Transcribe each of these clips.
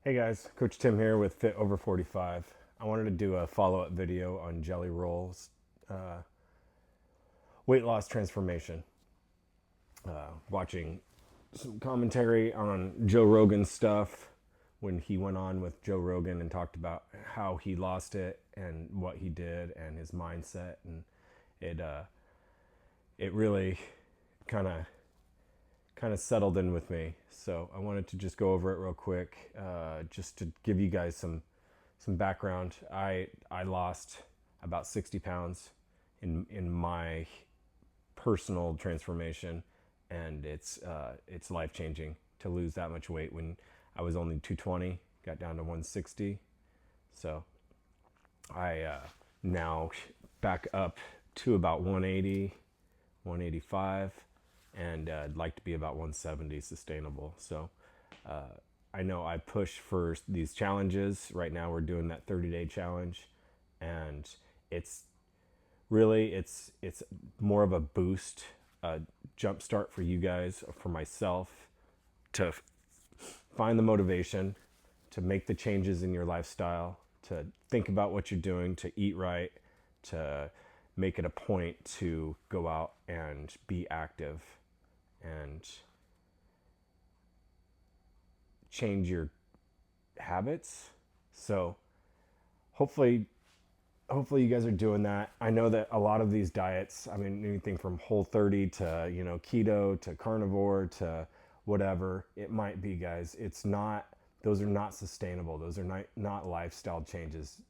Hey guys, Coach Tim here with Fit Over 45. I wanted to do a follow-up video on Jelly Roll's weight loss transformation. Watching some commentary on Joe Rogan's stuff when he went on with Joe Rogan and talked about how he lost it and what he did and his mindset, and it really kind of settled in with me. So I wanted to just go over it real quick, just to give you guys some background. I lost about 60 pounds in my personal transformation, and it's life changing to lose that much weight. When I was only 220, got down to 160. So I now back up to about 180, 185, and I'd like to be about 170 sustainable. So I know I push for these challenges. Right now we're doing that 30-day challenge, and it's really it's more of a boost, a jump start for you guys, for myself, to find the motivation to make the changes in your lifestyle, to think about what you're doing, to eat right, to make it a point to go out and be active and change your habits. So hopefully you guys are doing that. I know that a lot of these diets, I mean, anything from Whole30 to, keto to carnivore to whatever it might be, guys, those are not sustainable. Those are not lifestyle changes.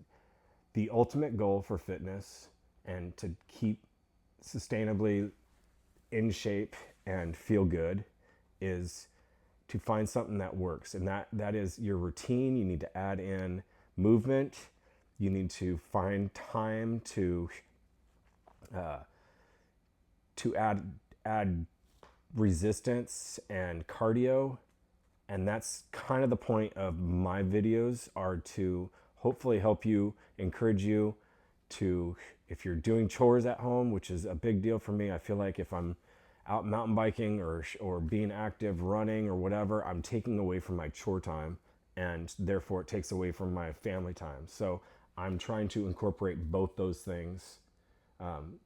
The ultimate goal for fitness and to keep sustainably in shape and feel good is to find something that works, and that is your routine. You need to add in movement. You need to find time to add resistance and cardio. And that's kind of the point of my videos, are to hopefully help you, encourage you to, if you're doing chores at home, which is a big deal for me. I feel like if I'm out mountain biking or being active, running or whatever, I'm taking away from my chore time, and therefore it takes away from my family time. So I'm trying to incorporate both those things,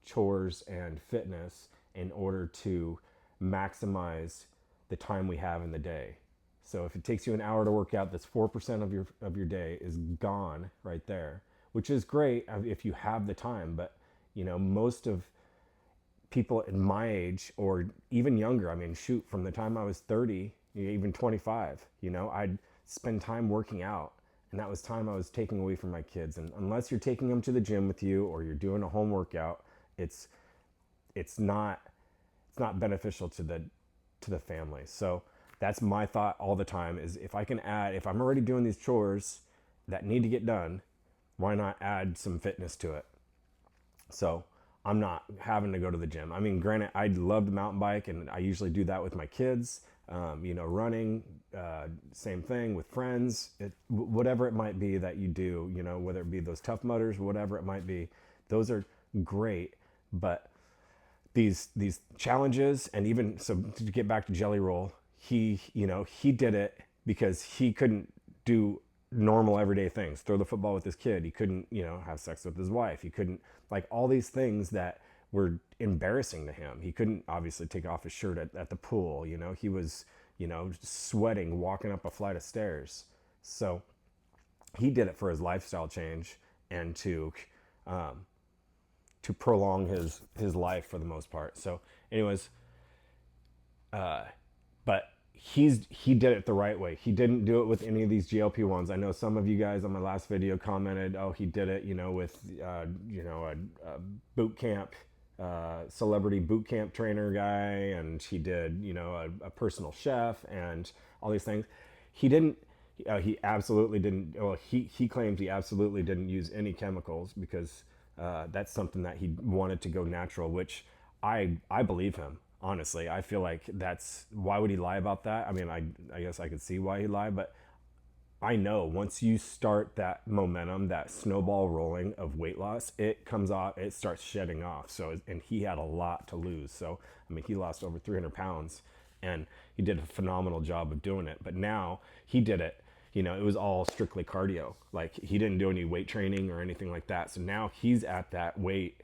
chores and fitness, in order to maximize the time we have in the day. So if it takes you an hour to work out, that's 4% of your day is gone right there, which is great if you have the time. But most of people in my age or even younger, I mean, shoot, from the time I was 30, even 25, I'd spend time working out, and that was time I was taking away from my kids. And unless you're taking them to the gym with you or you're doing a home workout, it's not beneficial to the family. So that's my thought all the time, is if I'm already doing these chores that need to get done, why not add some fitness to it? So I'm not having to go to the gym. I mean, granted, I love to mountain bike, and I usually do that with my kids. Running, same thing with friends. Whatever it might be that you do, whether it be those Tough Mudders, whatever it might be, those are great. But these challenges, and even so, to get back to Jelly Roll, he did it because he couldn't do normal everyday things, throw the football with his kid. He couldn't, have sex with his wife. He couldn't, like, all these things that were embarrassing to him. He couldn't obviously take off his shirt at the pool. He was, sweating walking up a flight of stairs. So he did it for his lifestyle change, and to prolong his life for the most part. So anyways, but he did it the right way. He didn't do it with any of these GLP-1s. I know some of you guys on my last video commented, oh, he did it, with a boot camp, celebrity boot camp trainer guy, and he did, a personal chef and all these things. He didn't. He absolutely didn't. Well, he claimed he absolutely didn't use any chemicals, because that's something that he wanted to go natural, which I believe him. Honestly, I feel like why would he lie about that? I mean, I guess I could see why he lied, but I know once you start that momentum, that snowball rolling of weight loss, it comes off, it starts shedding off. So, and he had a lot to lose. So, I mean, he lost over 300 pounds, and he did a phenomenal job of doing it. But now he did it. you know, it was all strictly cardio. Like he didn't do any weight training or anything like that. So now he's at that weight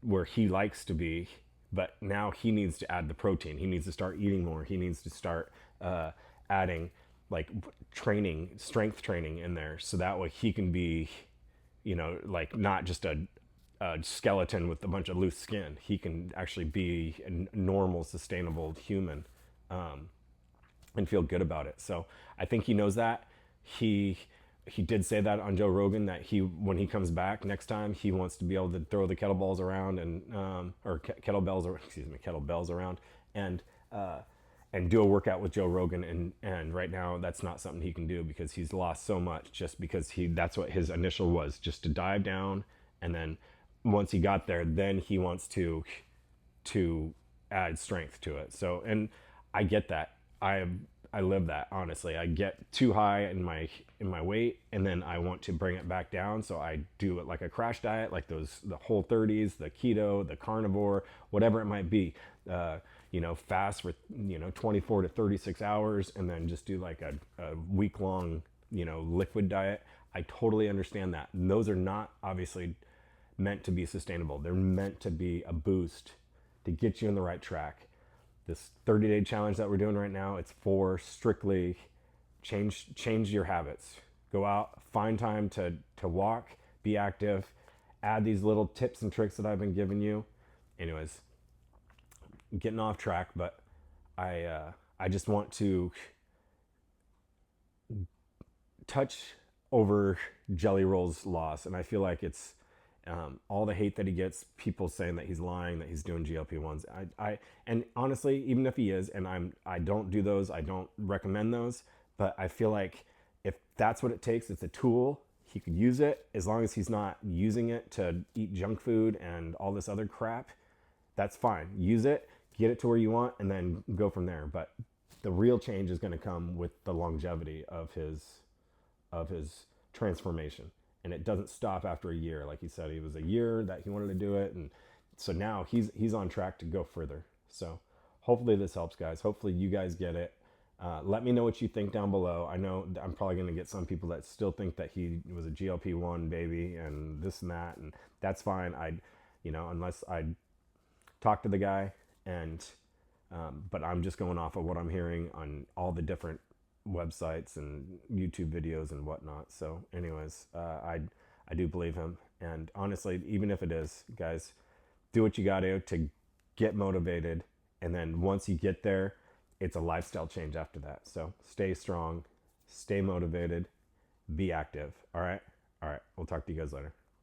where he likes to be, but now he needs to add the protein. He needs to start eating more. He needs to start adding like training, strength training in there, so that way he can be, you know, like not just a skeleton with a bunch of loose skin. He can actually be a normal, sustainable human, and feel good about it. So I think he knows that. He did say that on Joe Rogan, that when he comes back next time, he wants to be able to throw the kettlebells around and kettlebells around and do a workout with Joe Rogan. And right now that's not something he can do because he's lost so much, just because that's what his initial was, just to dive down. And then once he got there, then he wants to add strength to it. So, and I get that. I live that, honestly. I get too high in my weight, and then I want to bring it back down. So I do it like a crash diet, like the Whole30s, the keto, the carnivore, whatever it might be. You know, fast for 24 to 36 hours, and then just do like a week long liquid diet. I totally understand that. And those are not obviously meant to be sustainable. They're meant to be a boost to get you on the right track. This 30-day challenge that we're doing right now, it's for strictly change your habits. Go out, find time to walk, be active, add these little tips and tricks that I've been giving you. Anyways, getting off track, but I just want to touch over Jelly Roll's loss, and I feel like it's all the hate that he gets, people saying that he's lying, that he's doing GLP-1s. And honestly, even if he is, and I don't do those, I don't recommend those, but I feel like if that's what it takes, it's a tool, he could use it, as long as he's not using it to eat junk food and all this other crap. That's fine. Use it, get it to where you want, and then go from there. But the real change is going to come with the longevity of his transformation. And it doesn't stop after a year. Like he said, it was a year that he wanted to do it, and so now he's on track to go further. So hopefully this helps, guys. Hopefully you guys get it. Let me know what you think down below. I know I'm probably going to get some people that still think that he was a GLP-1 baby and this and that, and that's fine. Unless I talk to the guy, and but I'm just going off of what I'm hearing on all the different websites and YouTube videos and whatnot. So anyways, I do believe him. And honestly, even if it is, guys, do what you got to get motivated. And then once you get there, it's a lifestyle change after that. So stay strong, stay motivated, be active. All right. We'll talk to you guys later.